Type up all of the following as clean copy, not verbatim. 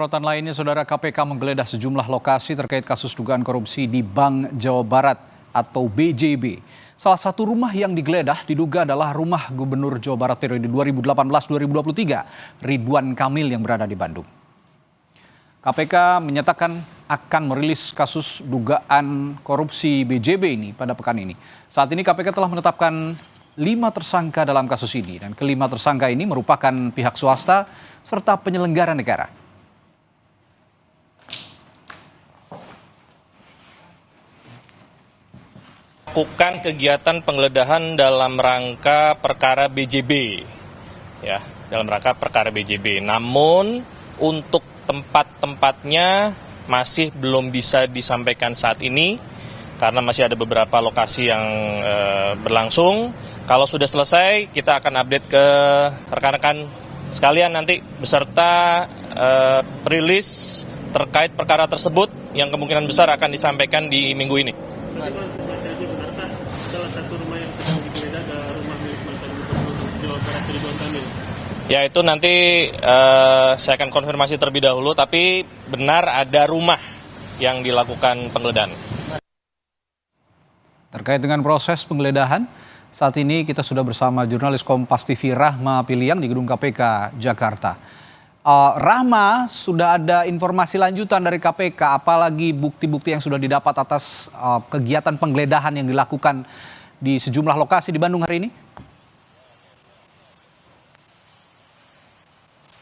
Sorotan lainnya, Saudara, KPK menggeledah sejumlah lokasi terkait kasus dugaan korupsi di Bank Jawa Barat atau BJB. Salah satu rumah yang digeledah diduga adalah rumah Gubernur Jawa Barat periode 2018-2023, Ridwan Kamil yang berada di Bandung. KPK menyatakan akan merilis kasus dugaan korupsi BJB ini pada pekan ini. Saat ini KPK telah menetapkan 5 tersangka dalam kasus ini, dan kelima tersangka ini merupakan pihak swasta serta penyelenggara negara. Lakukan kegiatan penggeledahan dalam rangka perkara BJB, ya, dalam rangka perkara BJB. Namun untuk tempat-tempatnya masih belum bisa disampaikan saat ini karena masih ada beberapa lokasi yang berlangsung. Kalau sudah selesai, kita akan update ke rekan-rekan sekalian nanti beserta rilis terkait perkara tersebut yang kemungkinan besar akan disampaikan di minggu ini. Salah satu rumah yang sedang digeledah ke rumah milik mantan Gubernur Jawa Barat Ridwan Kamil. Ya, itu nanti saya akan konfirmasi terlebih dahulu, tapi benar ada rumah yang dilakukan penggeledahan. Terkait dengan proses penggeledahan, saat ini kita sudah bersama jurnalis Kompas TV Rahma Piliang di Gedung KPK Jakarta. Rahma, sudah ada informasi lanjutan dari KPK, apalagi bukti-bukti yang sudah didapat atas kegiatan penggeledahan yang dilakukan di sejumlah lokasi di Bandung hari ini?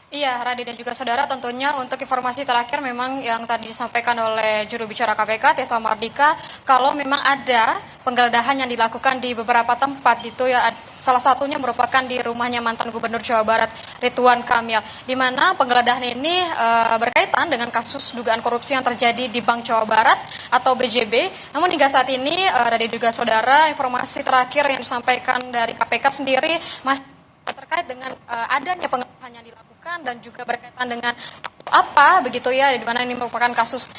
Iya, Radi dan juga saudara, tentunya untuk informasi terakhir memang yang tadi disampaikan oleh juru bicara KPK, Tessa Mardika, kalau memang ada penggeledahan yang dilakukan di beberapa tempat itu ya, salah satunya merupakan di rumahnya mantan Gubernur Jawa Barat Ridwan Kamil, di mana penggeledahan ini berkaitan dengan kasus dugaan korupsi yang terjadi di Bank Jawa Barat atau BJB. Namun hingga saat ini, Radi juga saudara, informasi terakhir yang disampaikan dari KPK sendiri masih terkait dengan adanya penggeledahan yang dilakukan dan juga berkaitan dengan apa begitu ya, di mana ini merupakan kasus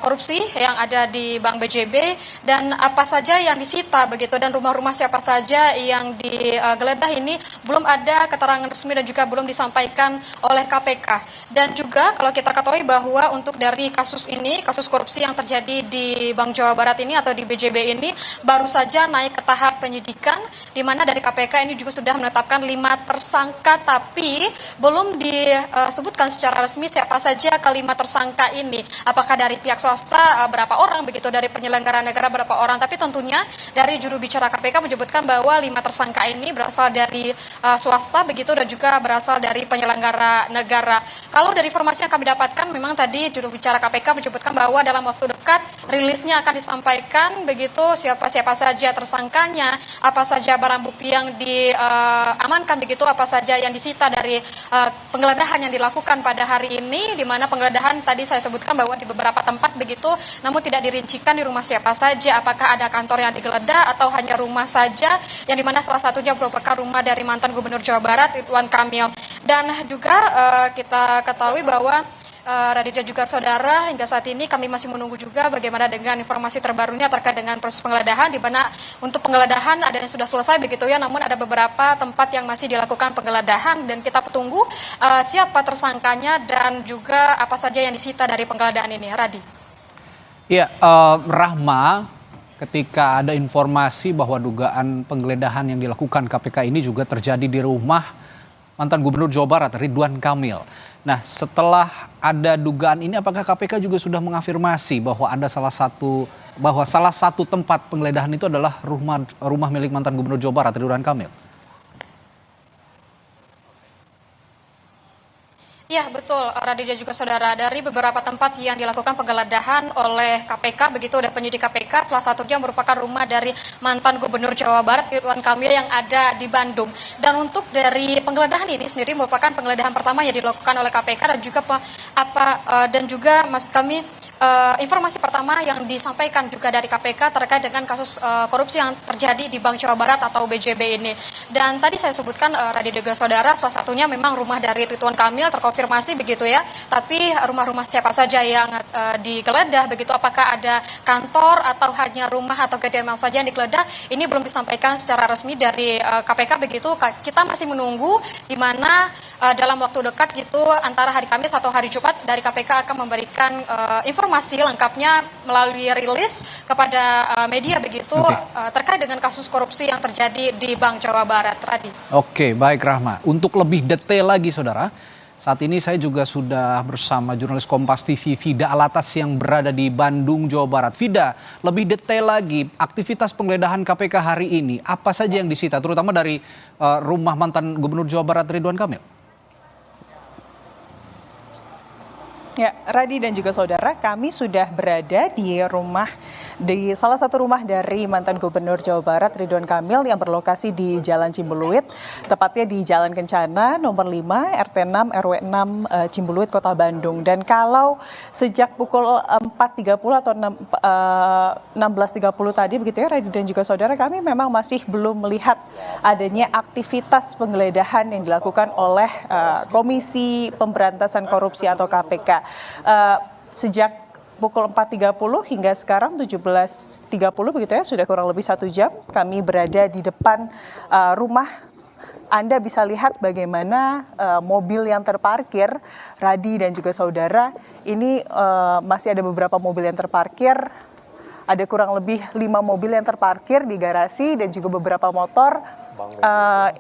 korupsi yang ada di Bank BJB dan apa saja yang disita begitu, dan rumah-rumah siapa saja yang digeledah ini belum ada keterangan resmi dan juga belum disampaikan oleh KPK. Dan juga kalau kita ketahui bahwa untuk dari kasus ini, kasus korupsi yang terjadi di Bank Jawa Barat ini atau di BJB ini baru saja naik ke tahap penyidikan, di mana dari KPK ini juga sudah menetapkan 5 tersangka, tapi belum disebutkan secara resmi siapa saja kelima tersangka ini. Apakah dari pihak swasta berapa orang, begitu dari penyelenggara negara berapa orang. Tapi tentunya dari juru bicara KPK menyebutkan bahwa 5 tersangka ini berasal dari swasta begitu, dan juga berasal dari penyelenggara negara. Kalau dari informasi yang kami dapatkan, memang tadi juru bicara KPK menyebutkan bahwa dalam waktu dekat rilisnya akan disampaikan begitu, siapa-siapa saja tersangkanya, apa saja barang bukti yang diamankan begitu, apa saja yang disita dari penggeledahan yang dilakukan pada hari ini, di mana penggeledahan tadi saya sebutkan bahwa di beberapa tempat begitu, namun tidak dirincikan di rumah siapa saja, apakah ada kantor yang digeledah atau hanya rumah saja, yang dimana salah satunya merupakan rumah dari mantan Gubernur Jawa Barat Ridwan Kamil. Dan juga kita ketahui bahwa Raditya juga saudara, hingga saat ini kami masih menunggu juga bagaimana dengan informasi terbarunya terkait dengan proses penggeledahan, di mana untuk penggeledahan ada yang sudah selesai begitu ya, namun ada beberapa tempat yang masih dilakukan penggeledahan, dan kita tunggu siapa tersangkanya dan juga apa saja yang disita dari penggeledahan ini. Radi. Ya, Rahma, ketika ada informasi bahwa dugaan penggeledahan yang dilakukan KPK ini juga terjadi di rumah mantan Gubernur Jawa Barat Ridwan Kamil. Nah, setelah ada dugaan ini, apakah KPK juga sudah mengafirmasi bahwa ada salah satu tempat penggeledahan itu adalah rumah milik mantan Gubernur Jawa Barat Ridwan Kamil? Ya, betul, Raditya juga saudara, dari beberapa tempat yang dilakukan penggeledahan oleh KPK begitu, ada penyidik KPK, salah satunya merupakan rumah dari mantan Gubernur Jawa Barat Ridwan Kamil yang ada di Bandung. Dan untuk dari penggeledahan ini sendiri merupakan penggeledahan pertama yang dilakukan oleh KPK, dan juga maksud kami informasi pertama yang disampaikan juga dari KPK terkait dengan kasus korupsi yang terjadi di Bank Jawa Barat atau BJB ini. Dan tadi saya sebutkan Radi dan juga saudara, salah satunya memang rumah dari Ridwan Kamil terkonfirmasi begitu ya. Tapi rumah-rumah siapa saja yang digeledah begitu, apakah ada kantor atau hanya rumah atau kediaman saja yang digeledah, ini belum disampaikan secara resmi dari KPK begitu. Kita masih menunggu di mana dalam waktu dekat gitu antara hari Kamis atau hari Jumat dari KPK akan memberikan informasi lengkapnya melalui rilis kepada media begitu terkait dengan kasus korupsi yang terjadi di Bank Jawa Barat. Radi. Oke, baik Rahma. Untuk lebih detail lagi saudara, saat ini saya juga sudah bersama jurnalis Kompas TV Fida Alatas yang berada di Bandung, Jawa Barat. Fida, lebih detail lagi aktivitas penggeledahan KPK hari ini, apa saja yang disita terutama dari rumah mantan Gubernur Jawa Barat Ridwan Kamil? Ya, Radi dan juga saudara, kami sudah berada di salah satu rumah dari mantan Gubernur Jawa Barat Ridwan Kamil yang berlokasi di Jalan Cimbuluit, tepatnya di Jalan Kencana nomor 5 RT 6 RW 6 Cimbuluit Kota Bandung. Dan kalau sejak pukul 4.30 atau 16.30 tadi begitu ya Radi dan juga saudara, kami memang masih belum melihat adanya aktivitas penggeledahan yang dilakukan oleh Komisi Pemberantasan Korupsi atau KPK. Sejak pukul 4.30 hingga sekarang 17.30 begitu ya, sudah kurang lebih 1 jam kami berada di depan rumah. Anda bisa lihat bagaimana mobil yang terparkir, Radi dan juga saudara, ini masih ada beberapa mobil yang terparkir. Ada kurang lebih 5 mobil yang terparkir di garasi dan juga beberapa motor.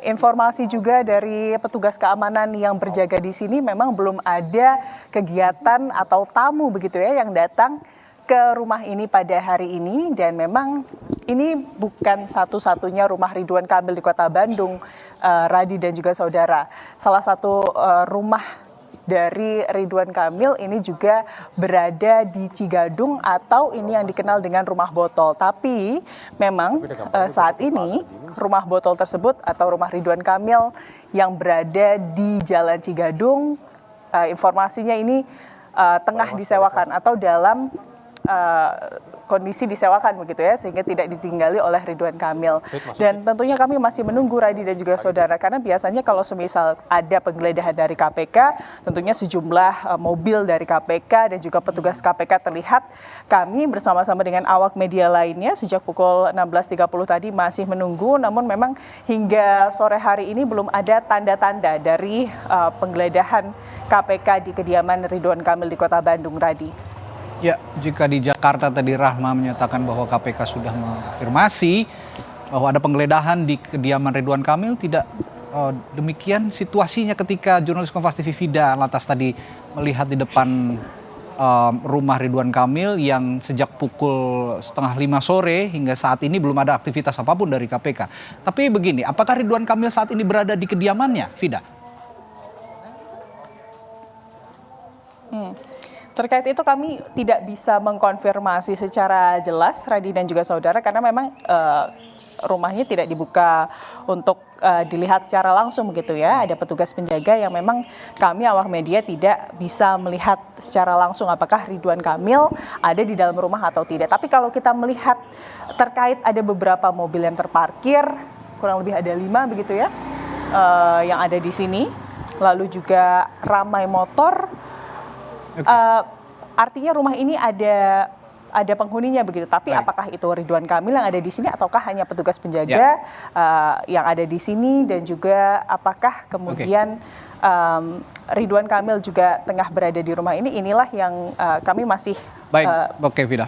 Informasi juga dari petugas keamanan yang berjaga di sini, memang belum ada kegiatan atau tamu begitu ya yang datang ke rumah ini pada hari ini. Dan memang ini bukan satu-satunya rumah Ridwan Kamil di Kota Bandung, Radi dan juga saudara. Salah satu rumah dari Ridwan Kamil ini juga berada di Cigadung atau ini yang dikenal dengan rumah botol. Tapi memang saat ini rumah botol tersebut atau rumah Ridwan Kamil yang berada di Jalan Cigadung, informasinya ini tengah disewakan atau dalam kondisi disewakan begitu ya, sehingga tidak ditinggali oleh Ridwan Kamil. Dan tentunya kami masih menunggu Radi dan juga saudara, karena biasanya kalau semisal ada penggeledahan dari KPK, tentunya sejumlah mobil dari KPK dan juga petugas KPK terlihat. Kami bersama-sama dengan awak media lainnya sejak pukul 16.30 tadi masih menunggu, namun memang hingga sore hari ini belum ada tanda-tanda dari penggeledahan KPK di kediaman Ridwan Kamil di Kota Bandung, Radi. Ya, jika di Jakarta tadi Rahma menyatakan bahwa KPK sudah mengafirmasi bahwa ada penggeledahan di kediaman Ridwan Kamil, tidak demikian situasinya ketika jurnalis Kompas TV Fida Alatas tadi melihat di depan rumah Ridwan Kamil yang sejak pukul 4:30 sore hingga saat ini belum ada aktivitas apapun dari KPK. Tapi begini, apakah Ridwan Kamil saat ini berada di kediamannya, Fida? Terkait itu kami tidak bisa mengkonfirmasi secara jelas, Radi dan juga saudara, karena memang rumahnya tidak dibuka untuk dilihat secara langsung begitu ya. Ada petugas penjaga yang memang kami awak media tidak bisa melihat secara langsung apakah Ridwan Kamil ada di dalam rumah atau tidak. Tapi kalau kita melihat terkait ada beberapa mobil yang terparkir, kurang lebih ada 5 begitu ya, yang ada di sini. Lalu juga ramai motor. Artinya rumah ini ada penghuninya begitu. Tapi apakah itu Ridwan Kamil yang ada di sini ataukah hanya petugas penjaga yang ada di sini, dan juga apakah kemudian Ridwan Kamil juga tengah berada di rumah ini? Inilah yang kami masih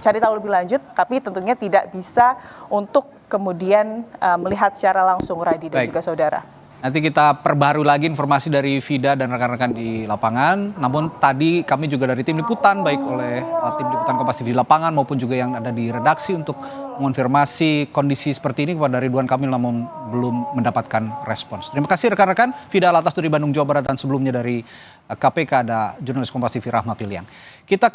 cari tahu lebih lanjut, tapi tentunya tidak bisa untuk kemudian melihat secara langsung, Radi dan juga saudara. Nanti kita perbarui lagi informasi dari Fida dan rekan-rekan di lapangan. Namun tadi kami juga dari tim liputan, baik oleh tim liputan Kompas TV di lapangan maupun juga yang ada di redaksi, untuk mengonfirmasi kondisi seperti ini kepada Ridwan Kamil, namun belum mendapatkan respons. Terima kasih rekan-rekan. Fida Alatas dari Bandung, Jawa Barat, dan sebelumnya dari KPK ada jurnalis Kompas TV Rahma Piliang. Kita